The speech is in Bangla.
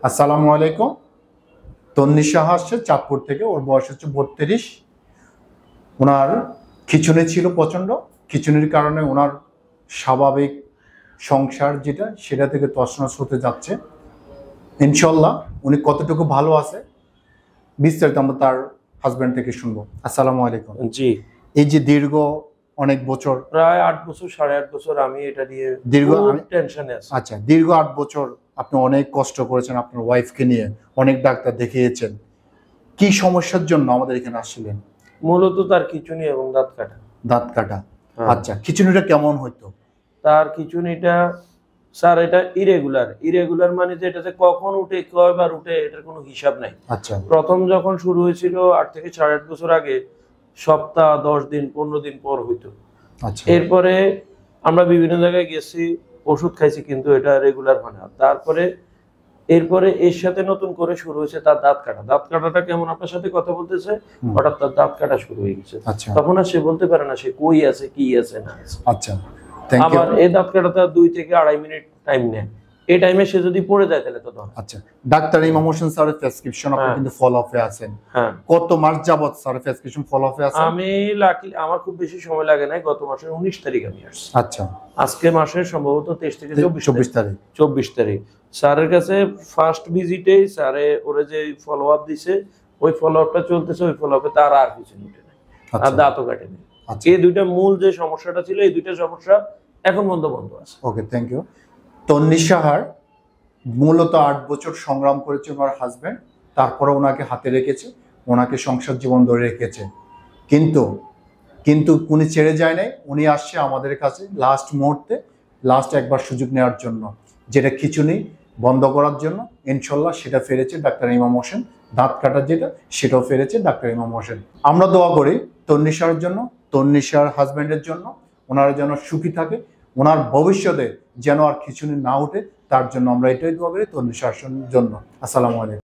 আসসালামু আলাইকুম। তন্নিশা আসছে চাঁদপুর থেকে, ওর বয়স হচ্ছে 32। ওনার খিঁচুনি ছিল প্রচণ্ড। খিঁচুনির কারণে ওনার স্বাভাবিক সংসার যেটা সেটা থেকে তছনছ হতে যাচ্ছে। ইনশাল্লাহ উনি কতটুকু ভালো আছে বিস্তারিত আমরা তার হাজব্যান্ড থেকে শুনবো। আসসালামু আলাইকুম। জি, এই যে দীর্ঘ অনেক বছর, প্রায় 8 বছর 8.5 বছর আমি এটা নিয়ে টেনশনে আছি। আচ্ছা, দীর্ঘ 8 বছর আপনি অনেক কষ্ট করেছেন আপনার ওয়াইফকে নিয়ে, অনেক ডাক্তার দেখিয়েছেন। কি সমস্যার জন্য আমাদের এখানে আসছিলেন? মূলত তার খিঁচুনি এবং দাঁত কাটা। দাঁত কাটা। আচ্ছা, খিঁচুনিটা কেমন হইতো? তার খিঁচুনিটা স্যার এটা ইরেগুলার মানে যে এটাতে কখন উঠে কয়বার উঠে এটার কোনো হিসাব নাই। আচ্ছা, প্রথম যখন শুরু হয়েছিল 8 থেকে 8.5 বছর আগে সপ্তাহ 10 দিন 15 দিন পর হইতো। আচ্ছা, এরপরে আমরা বিভিন্ন জায়গায় গেছি, ওষুধ খাইছি, কিন্তু এটা রেগুলার হয় না। এরপরে এর সাথে নতুন করে শুরু হয়েছে তার দাঁত কাটা। দাঁত কাটাটা কেমন, আপনার সাথে কথা বলতেছে হঠাৎ তার দাঁত কাটা শুরু হয়ে গেছে। আচ্ছা, তখন আর সে বলতে পারে না সে কই আছে, কি আছে না আছে। আচ্ছা, থ্যাংক ইউ। আবার এই দাঁত কাটাটা 2 থেকে 2.5 মিনিট টাইম নেয়। এই টাইমে সে যদি পড়ে যায় তাহলে তো ধর। আচ্ছা, ডাক্তার ইমাম হোসেন স্যারের প্রেসক্রিপশন আপনি কিন্তু ফলো আপে আছেন। হ্যাঁ, কত মাস যাবত স্যারের প্রেসক্রিপশন ফলো আপে আছেন? আমি আমার খুব বেশি সময় লাগে নাই। গত মাসের 19 তারিখ আমি আসছি। আচ্ছা, আজকে মাসের সম্ভবত 23 থেকে 24 তারিখ। 24 তারিখ স্যারের কাছে ফার্স্ট ভিজিটেই স্যারে ওরে যে ফলো আপ দিছে, ওই ফলো আপটা চলতেছে। ওই ফলো আপে তার আর কিছু উঠে নাই, আর দাঁতও কাটেনি। এই দুইটা মূল যে সমস্যাটা ছিল, এই দুইটা সমস্যা এখন বন্ধ আছে। ওকে, থ্যাংক ইউ। তন্নিশাহার মূলত 8 বছর সংগ্রাম করেছে ওনার হাজব্যান্ড, তারপরে ওনাকে হাতে রেখেছে, ওনাকে সংসার জীবন ধরে রেখেছে। কিন্তু কিন্তু উনি ছেড়ে যায় নাই। উনি আসছে আমাদের কাছে লাস্ট মুহূর্তে, লাস্ট একবার সুযোগ নেওয়ার জন্য, যেটা খিঁচুনি বন্ধ করার জন্য। ইনশাল্লাহ সেটা ফেরেছে ডাক্তার ইমাম হোসেন। দাঁত কাটার যেটা, সেটাও ফেরেছে ডাক্তার ইমাম হোসেন। আমরা দোয়া করি তন্নিশার জন্য, তন্নিশার হাজব্যান্ডের জন্য, ওনারা যেন সুখী থাকে, ওনার ভবিষ্যতে যেন আর খিঁচুনি না ওঠে, তার জন্য আমরা এটাই দোয়া করি তন্নিশার জন্য। আসসালামু আলাইকুম।